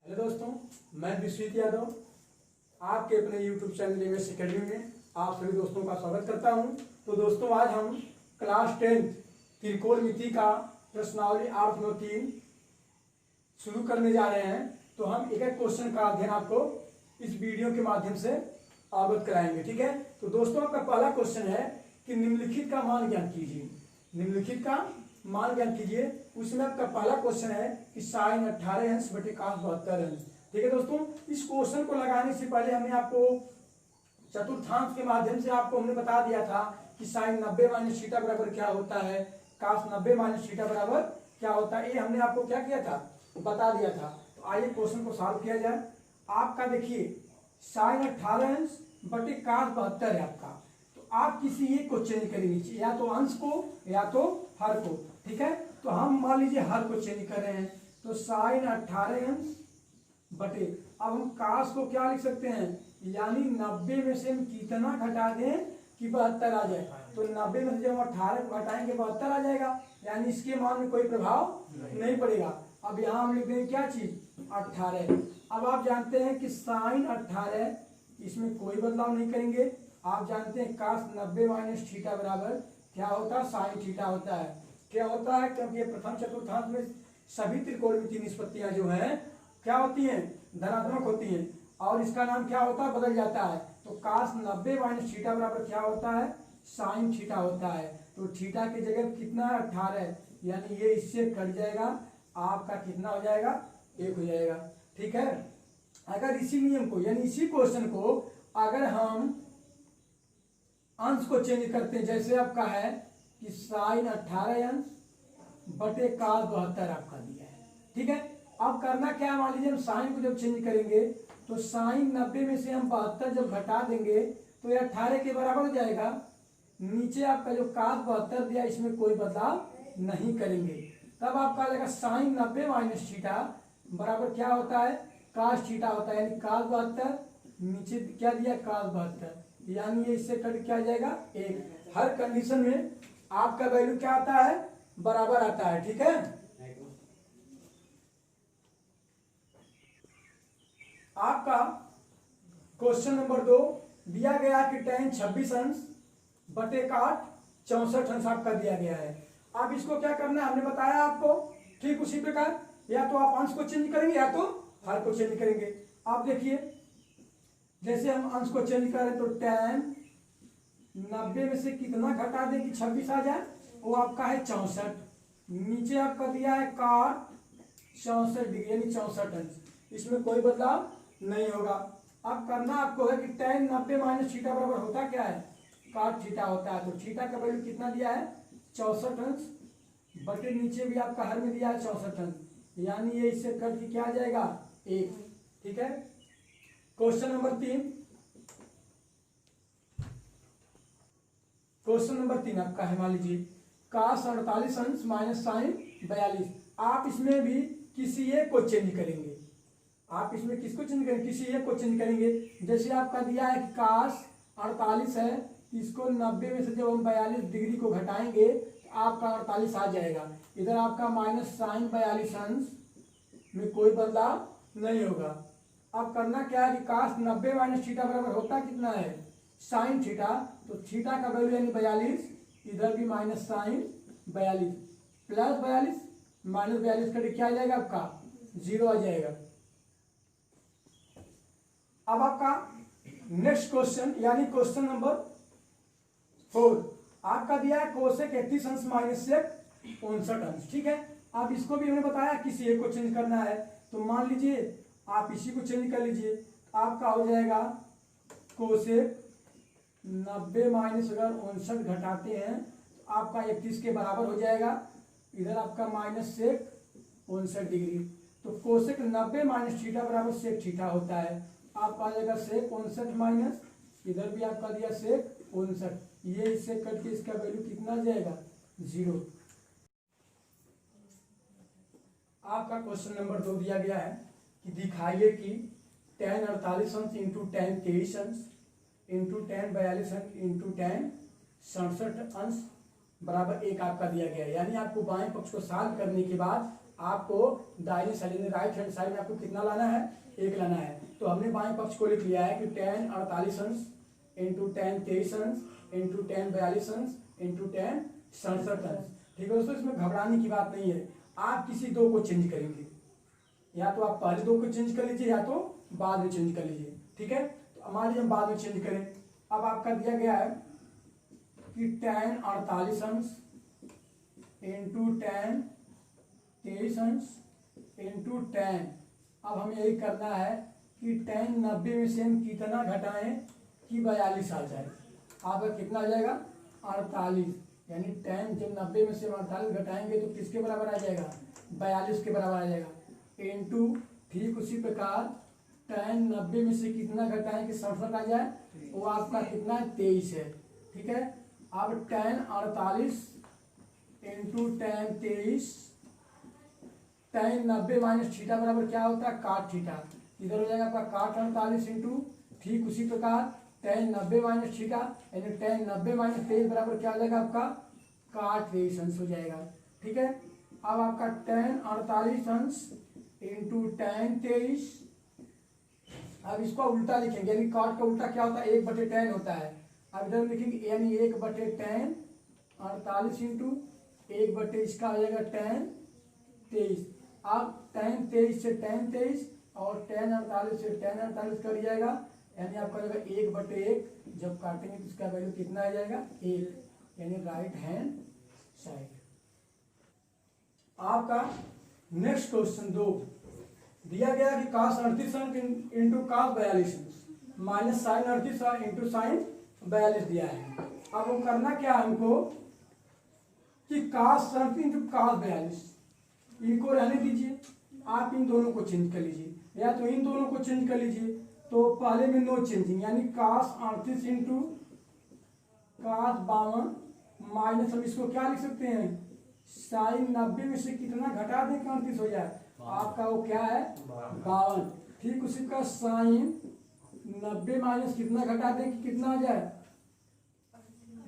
Hello दोस्तों, मैं विश्वजीत यादव आपके अपने यूट्यूब चैनल एमएस अकेडमी में आप सभी दोस्तों का स्वागत करता हूं। तो दोस्तों, आज हम क्लास 10 त्रिकोणमिति का प्रश्नावली 8/3 शुरू करने जा रहे हैं। तो हम एक एक क्वेश्चन का अध्ययन आपको इस वीडियो के माध्यम से अवगत कराएंगे। ठीक है। तो दोस्तों, आपका पहला क्वेश्चन है कि निम्नलिखित का मान ज्ञात कीजिए। निम्नलिखित का मान ज्ञात कीजिए। उसमें आपका पहला क्वेश्चन है कि साइन 18 अंश बटे cos 72 अंश। ठीक है दोस्तों, इस क्वेश्चन को लगाने से पहले हमने आपको चतुर्थांश के माध्यम से आपको हमने बता दिया था कि साइन 90 माइनस थीटा बराबर क्या होता है, cos 90 माइनस थीटा बराबर क्या होता है। ये हमने आपको क्या किया था, बता दिया था। तो आइए क्वेश्चन को सॉल्व किया जाए। आपका देखिए साइन 18 अंश बटे cos 72 है आपका। तो आप किसी एक को चेंज करेंगे, या तो अंश को या तो हर को। ठीक है। तो हम मान लीजिए हर को चेंज कर रहे हैं। तो साइन 18 अंश बटे, अब हम कास को क्या लिख सकते हैं, यानी 90 में से हम कितना घटा दें कि 72 आ जाए। तो 90 में से जब हम 18 को घटाएंगे 72 आ जाएगा, यानी इसके मान में कोई प्रभाव नहीं पड़ेगा। अब यहाँ हम लिख देंगे क्या चीज, 18। अब आप जानते हैं कि साइन 18, इसमें कोई बदलाव नहीं करेंगे। आप जानते हैं cos 90 माइनस थीटा बराबर क्या होता है, साइन थीटा होता है। क्या होता है, क्योंकि प्रथम चतुर्थांश में सभी त्रिकोणमितीय निष्पत्तियां जो हैं क्या होती हैं, धनात्मक होती हैं, और इसका नाम क्या होता है, बदल जाता है। तो cos 90 माइनस थीटा बराबर क्या होता है, साइन थीटा होता है। तो थीटा की जगह कितना है, 18, यानी ये इससे कट जाएगा, आपका कितना हो जाएगा, 1 हो जाएगा। ठीक है। अगर इसी नियम को, यानी इसी क्वेश्चन को अगर हम अंश को चेंज करते हैं, जैसे आपका है कि साइन 18 अंश बटे cos 72 आपका दिया है। ठीक है। अब करना क्या है, मान लीजिए हम साइन को जब चेंज करेंगे तो साइन 90 में से हम 72 जब घटा देंगे तो ये 18 के बराबर हो जाएगा। नीचे आपका जो cos 72 दिया इसमें कोई बदलाव नहीं करेंगे। तब आपका आ जाएगा साइन 90 माइनस थीटा बराबर क्या होता है, cos थीटा होता है, यानी cos 72, नीचे क्या दिया, cos 72, यानी ये इससे कट क्या आ जाएगा, 1। हर कंडीशन में आपका वैल्यू क्या आता है, बराबर आता है। ठीक है। आपका क्वेश्चन नंबर 2 दिया गया कि tan 26 अंश बटे काट 64 अंश आपका दिया गया है। अब इसको क्या करना है, हमने बताया आपको, ठीक उसी प्रकार या तो आप अंश को चेंज करेंगे या तो हर को चेंज करेंगे। आप देखिए जैसे हम अंश को चेंज करें तो tan 90 में से कितना घटा दें कि 26 आ जाए, वो आपका है 64। नीचे आपका दिया है काट 64 डिग्री यानी 64 अंश, इसमें कोई बदलाव नहीं होगा। अब करना आपको है कि tan 90 माइनस थीटा बराबर होता क्या है, काट थीटा होता है। तो थीटा का वैल्यू कितना दिया है, 64 अंश बटे नीचे भी आपका हर में दिया है 64 अंश, यानी ये इससे कट के क्या आ जाएगा, 1। ठीक है। क्वेश्चन नंबर 3, क्वेश्चन नंबर 3 आपका है, मान लीजिए cos 48 अंश माइनस साइन 42। आप इसमें भी किसी एक को चेंज करेंगे। आप इसमें किसको चेंज करेंगे, किसी एक को चेंज करेंगे। जैसे आपका दिया है कि cos 48 है, इसको 90 में से जब हम 42 डिग्री को घटाएंगे तो आपका 48 आ जाएगा। इधर आपका माइनस साइन 42 अंश में कोई बदलाव नहीं होगा। अब करना क्या है कि cos 90 माइनस थीटा बराबर होता कितना है, साइन थीटा। तो थीटा का वैल्यू यानी 42, इधर भी माइनस साइन 42 प्लस 42 माइनस 42 करके क्या आ जाएगा, आपका 0 आ जाएगा। अब आपका नेक्स्ट क्वेश्चन यानी क्वेश्चन नंबर 4 आपका दिया है कोसेक 31 अंश माइनस सेक 59 अंश। ठीक है। अब इसको भी हमने बताया किसी एक को चेंज करना है। तो मान लीजिए आप इसी को चेंज कर लीजिए, आपका हो जाएगा कोसेक 90 माइनस अगर 59 घटाते हैं तो आपका 31 के बराबर हो जाएगा। इधर आपका माइनस सेक 59 डिग्री। तो कोसेक 90 माइनस थीटा बराबर सेक थीटा होता है। आपका आ जाएगा सेक 59 माइनस, इधर भी आपका दिया सेक 59, ये इससे कट के इसका वैल्यू कितना आ जाएगा, 0। आपका क्वेश्चन नंबर 2 दिया गया है कि दिखाइए कि tan 48 अंश इंटू tan 23 अंश इंटू tan 42 अंश इंटू tan 67 अंश बराबर 1 आपका दिया गया है। यानी आपको बाएं पक्ष को सॉल्व करने के बाद आपको दाहिने साइड यानी राइट हैंड साइड में आपको कितना लाना है, 1 लाना है। तो हमने बाएं पक्ष को लिख लिया है कि tan 48 अंश इंटू tan 23 अंश इंटू tan 42 अंश इंटू tan 67 अंश। ठीक है दोस्तों, इसमें घबराने की बात नहीं है। आप किसी दो को चेंज करेंगे, या तो आप पहले दो को चेंज कर लीजिए या तो बाद में चेंज कर लीजिए। ठीक है, तो मान लीजिए हम बाद में चेंज करें। अब आपका दिया गया है कि tan 48 अंश इंटू tan 23 अंश इंटू tan, अब हमें यही करना है कि tan 90 में से हम कितना घटाएं कि 42 आ जाए। आपका कितना आ जाएगा, 48, यानी tan जब 90 में से 48 घटाएंगे तो किसके बराबर आ जाएगा, 42 के बराबर आ जाएगा। इंटू ठीक उसी प्रकार tan 90 में से कितना घटाएं कि 67 आ जाए, वो आपका कितना है, 23 है। ठीक है, अब tan 48 into tan 23, tan 90 minus theta बराबर क्या होता है, काट थीटा। इधर हो जाएगा आपका काट 48 इंटू ठीक उसी प्रकार tan 90 माइनस थीटा, यानी tan 90 माइनस 23 बराबर क्या हो जाएगा आपका, काट 23 अंश हो जाएगा। ठीक है, अब आपका tan 48 अंश इंटू tan 23, अब इसको उल्टा लिखेंगे, यानी काट का उल्टा क्या होता है, 1/tan होता है। अब इधर लिखेंगे यानी 1/tan 48 इंटू 1/, इसका आ जाएगा tan 23। अब tan 23 से tan 23 और tan 48 से tan 48 कर जाएगा, यानी आपका जाएगा 1/1। जब काटेंगे तो इसका वैल्यू कितना आ जाएगा, 1, यानी राइट हैंड साइड। आपका नेक्स्ट क्वेश्चन 2 दिया गया कि cos 38 अंश इंटू cos 42 अंश माइनस sin 38 इंटू sin 42 दिया है। अब वो करना क्या है हमको कि cos 38 इंटू cos 42 इनको रहने दीजिए, आप इन दोनों को चेंज कर लीजिए, या तो इन दोनों को चेंज कर लीजिए। तो पहले में नो चेंजिंग, यानी cos 38 इंटू cos 52 माइनस, हम इसको क्या लिख सकते हैं, sin 90 में से कितना घटा दें कि 38 हो जाए, आपका वो क्या है, 52। ठीक उसी का sin 90 माइनस कितना घटा दें कि कितना आ जाए,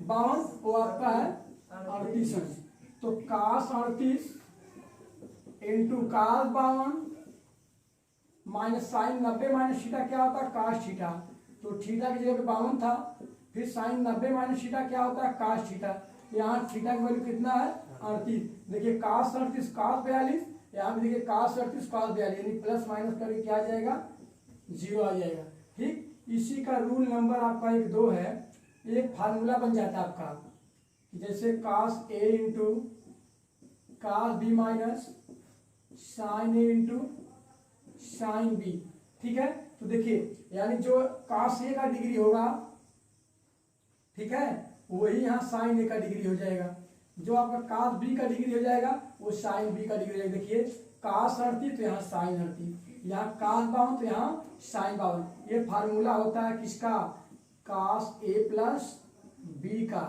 52, वो आपका है 38 अंश। तो cos 38 into cos 52 minus sin 90 minus theta क्या होता है, cos थीटा। तो थीटा की जगह पे 52 था, फिर sin 90 माइनस थीटा क्या होता है, cos थीटा। यहाँ थीटा की वैल्यू कितना है, 38। देखिए cos 38 cos 42, यहाँ पे देखिए cos 38 cos 42, यानी प्लस माइनस करके क्या आ जाएगा, 0 आ जाएगा। ठीक, इसी का रूल नंबर आपका 1 2 है। एक फार्मूला बन जाता है आपका, जैसे cos a into cos b minus sin a into sin b। ठीक है, तो देखिए यानी जो cos a का डिग्री होगा, ठीक है, वही यहाँ sin a का डिग्री हो जाएगा। जो आपका cos b का डिग्री हो जाएगा वो sin b का डिग्री हो जाएगा। देखिए cos 38 तो यहाँ sin 38, यहाँ cos 52 तो यहाँ sin 52। ये फार्मूला होता है किसका, cos a प्लस b का।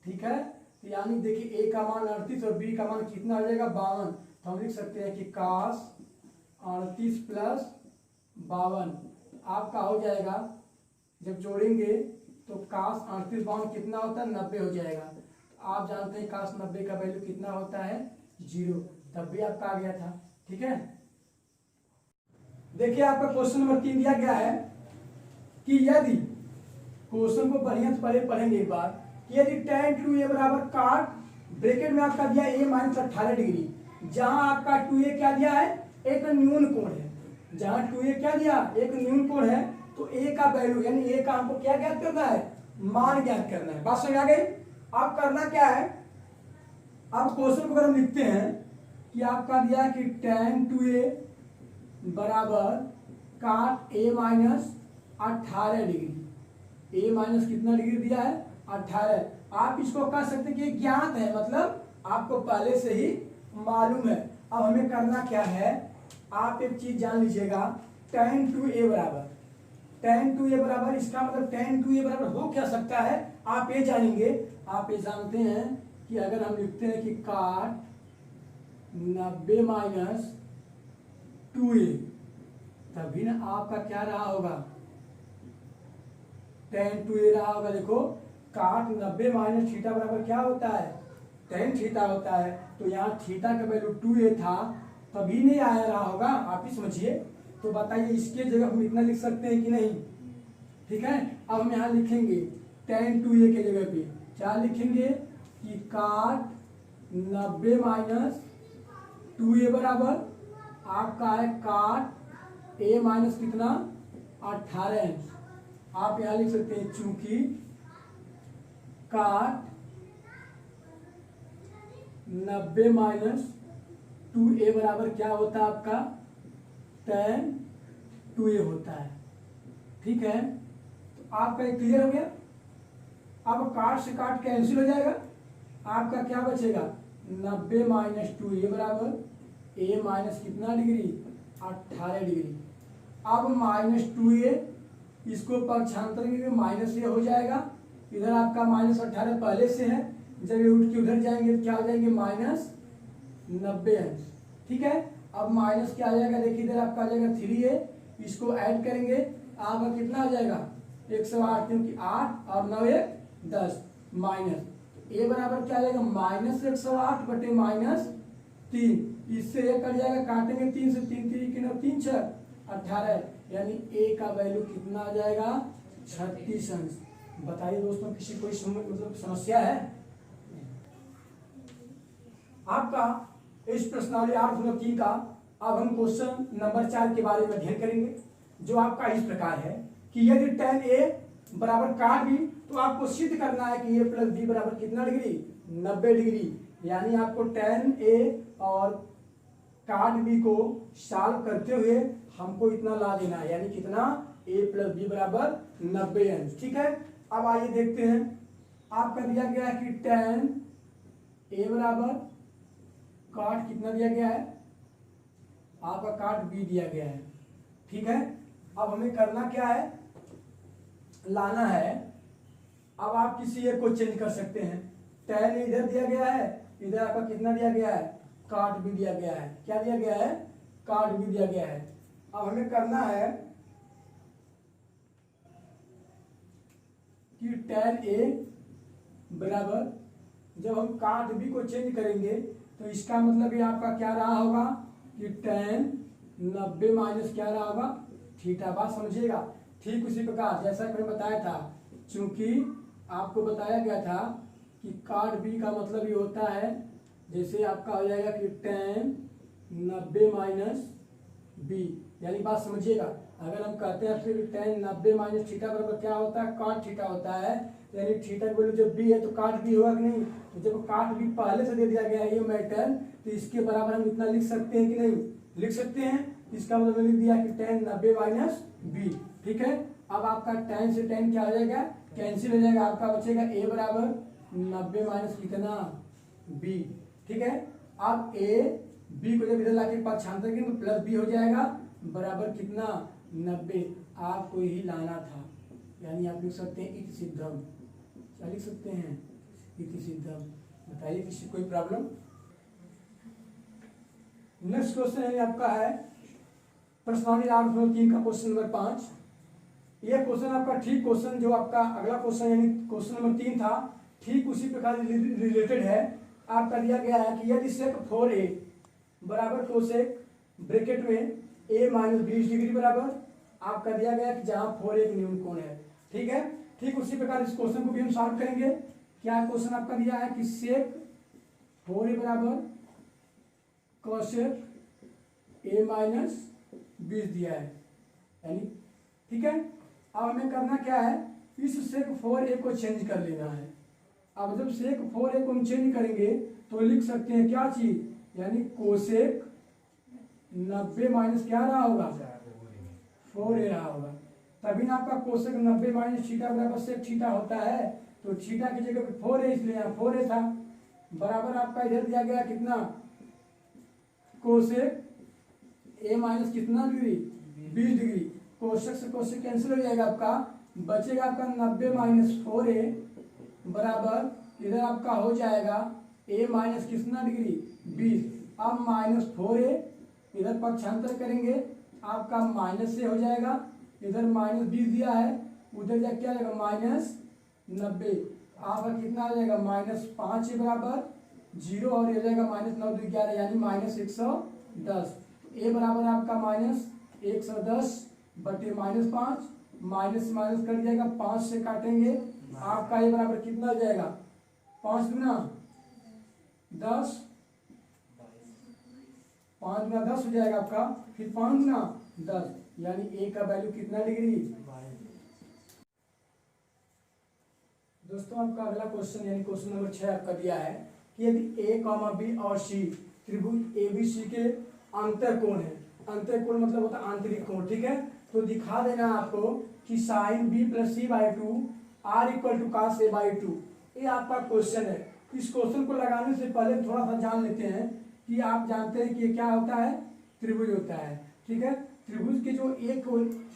ठीक है, तो यानी देखिए a का मान 38 और b का मान कितना हो जाएगा, 52। तो हम लिख सकते हैं कि cos 38 प्लस 52 आपका हो जाएगा, जब जोड़ेंगे तो cos 38 52 कितना होता है, 90 हो जाएगा। आप जानते हैं cos 90 का वैल्यू कितना होता है, 0, तब भी आपका आ गया था। ठीक है, देखिए आपका क्वेश्चन नंबर 3 दिया गया है कि यदि, क्वेश्चन को बढ़िया से पहले पढ़ेंगे एक बार, कि यदि tan 2a बराबर काट ब्रैकेट में आपका दिया a माइनस 18 डिग्री, जहां आपका 2a क्या दिया है, एक न्यून कोण है। जहां 2a क्या दिया, एक न्यून कोण है, तो a का वैल्यू यानी a का हमको क्या ज्ञात करना है, मान ज्ञात करना है। बात समझ आ गई। अब करना क्या है, अब क्वेश्चन को अगर हम लिखते हैं कि आपका दिया कि tan 2a बराबर काट a minus 18 degree, a minus कितना डिग्री दिया है, 18। आप इसको कह सकते कि ज्ञात है, मतलब आपको पहले से ही मालूम है। अब हमें करना क्या है, आप एक चीज जान लीजिएगा, tan 2a बराबर, tan 2a बराबर, इसका मतलब tan 2a बराबर हो क्या सकता है, आप ये जानेंगे। आप ये जानते हैं कि अगर हम लिखते हैं कि काट 90 माइनस 2a, तभी ना आपका क्या रहा होगा, tan 2a रहा होगा। देखो काट 90 माइनस थीटा बराबर क्या होता है, tan थीटा होता है, तो यहाँ थीटा का वैल्यू 2a था, तभी नहीं आया रहा होगा, आप ही समझिए। तो बताइए इसके जगह हम इतना लिख सकते हैं कि नहीं? ठीक है, अब हम यहाँ लिखेंगे tan 2a के जगह पे क्या लिखेंगे कि काट 90 माइनस 2a बराबर आपका है काट a माइनस कितना 18 इंच। आप यहाँ लिख सकते हैं चूंकि काट 90 माइनस 2a बराबर क्या होता है आपका tan 2a होता है। ठीक है, तो आपका ये क्लियर हो गया। अब काट से काट कैंसिल हो जाएगा, आपका क्या बचेगा 90 माइनस 2a बराबर a माइनस कितना डिग्री 18 डिग्री। अब माइनस 2a इसको पक्षांतर में माइनस ए हो जाएगा, इधर आपका माइनस 18 पहले से है, जब ये उठ के उधर जाएंगे तो क्या हो जाएंगे माइनस 90 अंश। ठीक है, अब माइनस क्या आ जाएगा, देखिए इधर आपका आ जाएगा 3a, इसको ऐड करेंगे आपका कितना आ जाएगा 108, क्योंकि 8 और 9 1 10 माइनस ए बराबर क्या आ जाएगा माइनस 108 बटे माइनस 3, इससे ये कट जाएगा, काटेंगे 3 से 3 3 की 9 3 6 18, यानी ए का वैल्यू कितना आ जाएगा 36 अंश। बताइए दोस्तों किसी कोई मतलब समस्या है? आपका इस प्रश्नावली 8.3 का अब हम क्वेश्चन नंबर 4 के बारे में अध्ययन करेंगे, जो आपका इस प्रकार है कि यदि tan a बराबर काट b, तो आपको सिद्ध करना है कि a प्लस b बराबर कितना डिग्री 90 डिग्री। यानी आपको tan a और काट b को सॉल्व करते हुए हमको इतना ला देना है, यानी कितना a प्लस b बराबर 90 अंश। ठीक है, अब आइए देखते हैं, आपका दिया गया है कि tan a बराबर काट कितना दिया गया है, आपका काट b दिया गया है। ठीक है, अब हमें करना क्या है, लाना है। अब आप किसी एक को चेंज कर सकते हैं, tan इधर दिया गया है, इधर आपका कितना दिया गया है काट b दिया गया है, क्या दिया गया है काट b दिया गया है। अब हमें करना है कि tan a बराबर जब हम काट b को चेंज करेंगे तो इसका मतलब ये आपका क्या रहा होगा कि tan 90 माइनस क्या रहा होगा थीटा। बात समझिएगा। ठीक उसी प्रकार जैसा कि मैंने बताया था, चूंकि आपको बताया गया था कि काट b का मतलब ये होता है, जैसे आपका हो जाएगा कि tan 90 माइनस b, यानी बात समझिएगा। अगर हम कहते हैं फिर tan 90 माइनस थीटा बराबर क्या होता है काट थीटा होता है, यानी थीटा की वैल्यू जब b है तो काट b होगा कि नहीं। तो जब काट b पहले से दे दिया गया है ये मैटर, तो इसके बराबर हम इतना लिख सकते हैं कि नहीं लिख सकते हैं। इसका मतलब लिख दिया कि tan 90 माइनस b। ठीक है, अब आपका tan से tan क्या हो जाएगा कैंसिल हो जाएगा, आपका बचेगा a बराबर 90 माइनस कितना b। ठीक है, अब a b को जब इधर लाके पक्षांतर करेंगे तो प्लस b हो जाएगा बराबर कितना 90। आपको यही लाना था, यानी आप लिख सकते हैं इति सिद्धम। क्या लिख सकते हैं इति सिद्धम। बताइए किसी कोई प्रॉब्लम? नेक्स्ट क्वेश्चन है आपका है प्रश्नावली 8.3 का क्वेश्चन नंबर 5। यह क्वेश्चन आपका ठीक क्वेश्चन जो आपका अगला क्वेश्चन यानी क्वेश्चन नंबर 3 था, ठीक उसी प्रकार रिलेटेड है। आपका दिया गया है कि यदि सेक 4a बराबर कोसेक ब्रैकेट में a माइनस 20 डिग्री बराबर आपका दिया गया कि जहां 4a एक न्यून कोण है। ठीक है, ठीक उसी प्रकार इस क्वेश्चन को भी हम सॉल्व करेंगे। क्या क्वेश्चन आपका दिया है कि सेक 4a बराबर कोसेक a माइनस 20 दिया है, यानी ठीक है। अब हमें करना क्या है, इस सेक 4a को चेंज कर लेना है। अब जब सेक 4a को हम चेंज करेंगे तो लिख सकते हैं क्या चीज, यानी कोसेक 90 माइनस क्या रहा होगा 4a रहा होगा। तभी ना आपका कोसेक 90 माइनस थीटा बराबर सेक थीटा होता है। तो थीटा की जगह पे 4a, इसलिए यहाँ 4a था बराबर आपका इधर दिया गया कितना कोसेक a माइनस कितना डिग्री 20 डिग्री। कोसेक से कोसेक कैंसिल हो जाएगा, आपका बचेगा आपका 90 माइनस 4a बराबर इधर आपका हो जाएगा a माइनस कितना डिग्री 20। अब माइनस 4a इधर पक्षांतर करेंगे आपका माइनस से हो जाएगा, इधर माइनस 20 दिया है, उधर जाके क्या जाएगा माइनस 90। आपका कितना आ जाएगा माइनस 5 बराबर जीरो और ये जाएगा माइनस 9 2 11 यानी माइनस 110। ए बराबर है आपका माइनस 110 बटे माइनस 5, माइनस से माइनस कट जाएगा, 5 से काटेंगे आपका ए बराबर कितना हो जाएगा, 5 गुना 10, 5 गुना 10 हो जाएगा आपका, फिर 5 गुना 10 यानी ए का वैल्यू कितना डिग्री। दोस्तों आपका अगला क्वेश्चन यानी क्वेश्चन नंबर 6 आपका दिया है कि यदि ए कॉमा बी और सी त्रिभुज ए बी सी के अंतर कोण है, अंतर कोण मतलब होता है आंतरिक कोण, ठीक है। तो दिखा देना आपको कि sine B plus C by two are equal to cos A by two, ये आपका क्वेश्चन है। इस क्वेश्चन को लगाने से पहले थोड़ा सा जान लेते हैं कि आप जानते हैं कि ये क्या होता है, त्रिभुज होता है, ठीक है। त्रिभुज के जो एक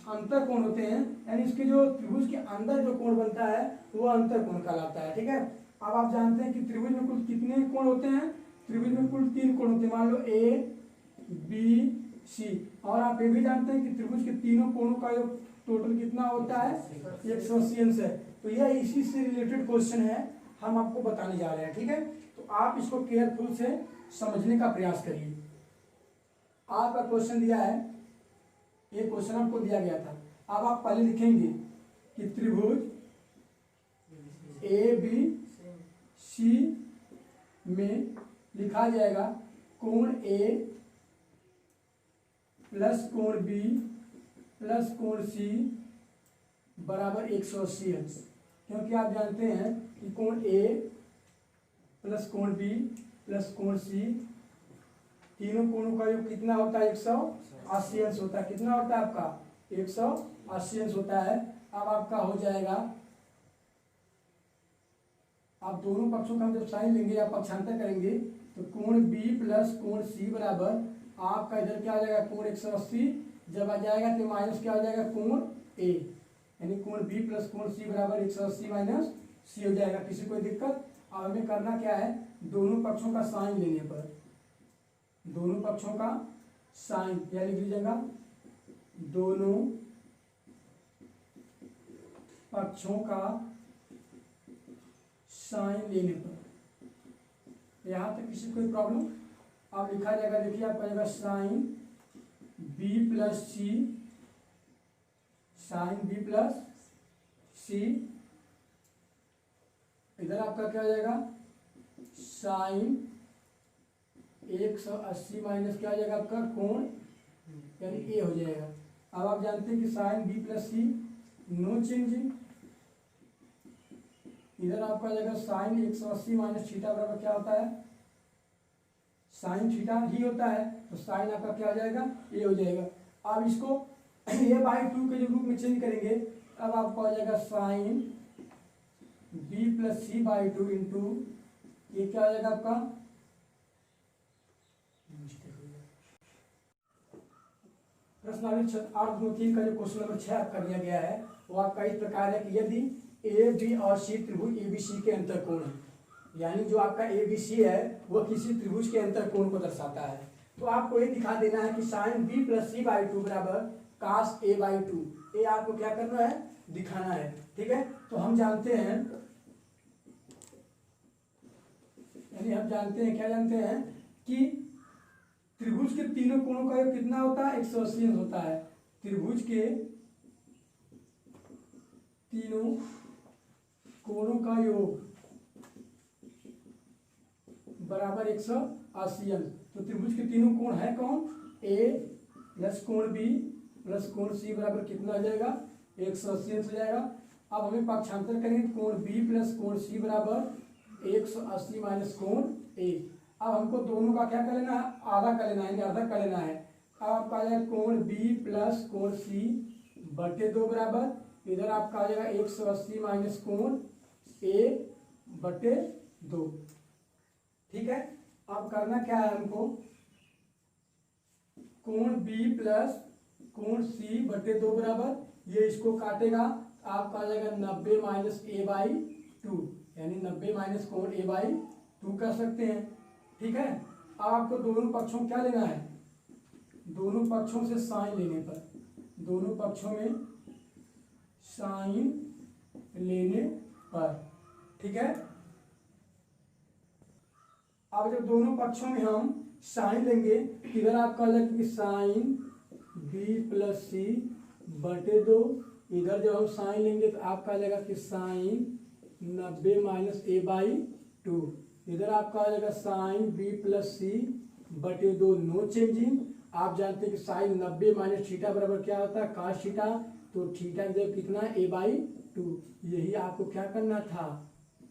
अंतर कोण होते हैं यानी इसके जो त्रिभुज के अंदर जो कोण बनता है वो अंतर कोण कहलाता है, ठीक है। अब आप जानते हैं कि त्रिभुज में कुल कितने कोण होते हैं, त्रिभुज में कुल 3 कोण होते हैं, मान लो ए बी सी, और आप ये भी जानते हैं कि त्रिभुज के तीनों कोणों का टोटल कितना होता है 180 अंश है। तो यह इसी से रिलेटेड क्वेश्चन है, हम आपको बताने जा रहे हैं, ठीक है। तो आप इसको केयरफुल से समझने का प्रयास करिए। आपका क्वेश्चन दिया है, ये क्वेश्चन आपको दिया गया था। अब आप पहले लिखेंगे कि त्रिभुज ए बी सी में लिखा जाएगा कोण ए प्लस कोण बी प्लस कोण सी बराबर 180 अंश, क्योंकि आप जानते हैं कि कोण ए प्लस कोण बी प्लस कोण सी तीनों कोणों का योग कितना होता है 180 अंश होता है। कितना होता है आपका 180 अंश होता है। अब आपका हो जाएगा, आप दोनों पक्षों का जब साइन लेंगे या पक्षांतर करेंगे तो कोण बी प्लस कोण सी बराबर आपका इधर क्या आ जाएगा कोण 180, जब आ जाएगा तो माइनस क्या हो जाएगा कोण ए, यानी कोण बी प्लस कोण सी बराबर 180 माइनस सी हो जाएगा। किसी कोई दिक्कत। अब हमें करना क्या है, दोनों पक्षों का साइन लेने पर, दोनों पक्षों का साइन क्या लिख लीजिएगा, दोनों पक्षों का साइन लेने पर, यहां तक किसी कोई प्रॉब्लम। अब लिखा जाएगा, देखिए आपका जाएगा साइन बी प्लस सी, साइन बी प्लस सी, इधर आपका क्या हो जाएगा साइन 180 माइनस क्या हो जाएगा आपका कोण यानी ए हो जाएगा। अब आप जानते हैं कि साइन बी प्लस सी नो चेंजिंग, इधर आपका आ जाएगा साइन 180 माइनस थीटा बराबर क्या होता है साइन थीटा ही होता है, तो साइन आपका क्या हो जाएगा ए हो जाएगा। अब इसको ए बाई 2 के जो रूप में चेंज करेंगे, अब आपको आ जाएगा sine B plus C by 2 into ये क्या हो जाएगा आपका प्रश्नावली 8-2-3 का जो क्वेश्चन नंबर 6 आपका दिया गया है वो आपका इस प्रकार है कि यदि ए बी और सी त्रिभुज ए बी सी के अंतर कोण है, यानी जो आपका ए बी सी है वो किसी त्रिभुज के अंतर कोण को दर्शाता है, तो आपको ये दिखा देना है कि sine B plus C by 2 बराबर कास ए बाई 2, ये आपको क्या करना है दिखाना है, ठीक है। तो हम जानते हैं, यानी हम जानते हैं क्या जानते हैं कि त्रिभुज के तीनों कोणों का योग कितना होता है 180 अंश होता है। त्रिभुज के तीनों कोणों का योग बराबर 180 अंश। तो त्रिभुज के तीनों कोण है कौन, ए प्लस कोण बी प्लस कोण सी बराबर कितना हो जाएगा 180 अंश हो जाएगा। अब हमें पक्षांतर करेंगे, कोण बी प्लस कोण सी बराबर 180 माइनस कोण ए। अब हमको दोनों का क्या कर लेना है, आधा कर लेना है, आधा कर लेना है। अब आपका आ जाएगा कोण बी प्लस कोण सी बटे 2 बराबर, इधर आपका आ जाएगा 180 माइनस कोण ए बटे 2, ठीक है। अब करना क्या है हमको, कोण बी प्लस कोण सी बटे 2 बराबर, ये इसको काटेगा, आपका आ जाएगा 90 माइनस ए बाई 2, यानी 90 माइनस कोण ए बाई 2 कर सकते हैं, ठीक है। अब आपको दोनों पक्षों क्या लेना है, दोनों पक्षों से साइन लेने पर, दोनों पक्षों में साइन लेने पर, ठीक है। अब जब दोनों पक्षों में हम साइन लेंगे, इधर आपका लगे कि साइन बी प्लस सी बटे 2, इधर जब हम साइन लेंगे तो आपका आ जाएगा कि साइन 90 माइनस ए बाई 2, इधर आपका आ जाएगा साइन बी प्लस सी बटे 2, नो चेंजिंग। आप जानते हैं कि साइन 90 माइनस थीटा बराबर क्या होता है, cos थीटा, तो थीटा जब कितना ए बाई 2, यही आपको क्या करना था,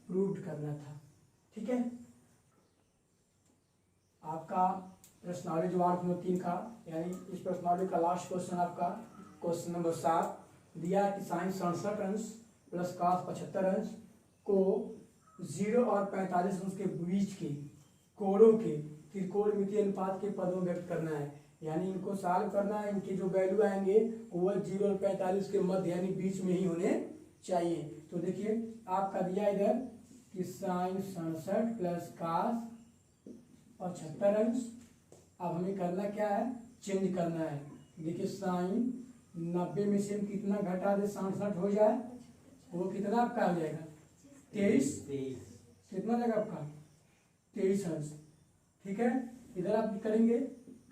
प्रूव करना था। ठीक है, आपका प्रश्नावली जो 8/3 का, यानी इस प्रश्नावली का लास्ट क्वेश्चन आपका क्वेश्चन नंबर 7 दिया कि साइन 67 अंश प्लस cos 75 अंश को 0 और 45 अंश के बीच के कोणों के त्रिकोणमितीय अनुपात के पदों में व्यक्त करना है। यानी इनको सॉल्व करना है, इनके जो वैल्यू आएंगे वो 0 और 45 के मध्य यानी बीच में ही होने चाहिए। तो देखिए आपका दिया इधर कि साइन 67 प्लस cos 75 अंश, अब हमें करना क्या है, चेंज करना है। देखिए साइन 90 में से कितना घटा दे 67 हो जाए, वो कितना आपका आ जाएगा 23, कितना जाएगा आपका 23 अंश। ठीक है, इधर आप करेंगे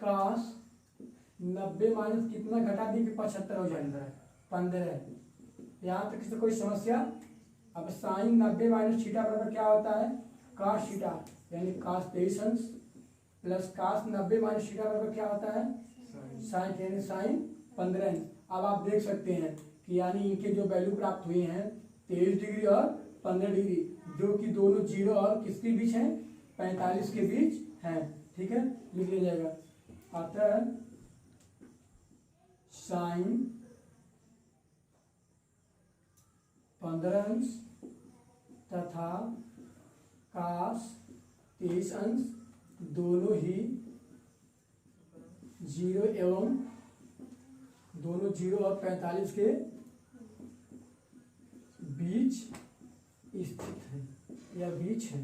cos 90 माइनस कितना घटा दी कि 75 हो जाएगा 15। यहाँ तक से कोई समस्या। अब साइन 90 माइनस थीटा बराबर क्या होता है, cos थीटा, यानी cos 23 अंश प्लस cos 90 माइनस थीटा बराबर क्या होता है, साइन, यानी साइन 15 अंश। अब आप देख सकते हैं कि यानी इनके जो वैल्यू प्राप्त हुए हैं 23 डिग्री और 15 डिग्री, जो कि दोनों 0 और किसके बीच हैं, 45 के बीच हैं। ठीक है, लिख लिया जाएगा। अतः साइन 15 अंश तथा cos 23 अंश दोनों ही 0 एवं दोनों 0 और 45 के बीच स्थित है या बीच है।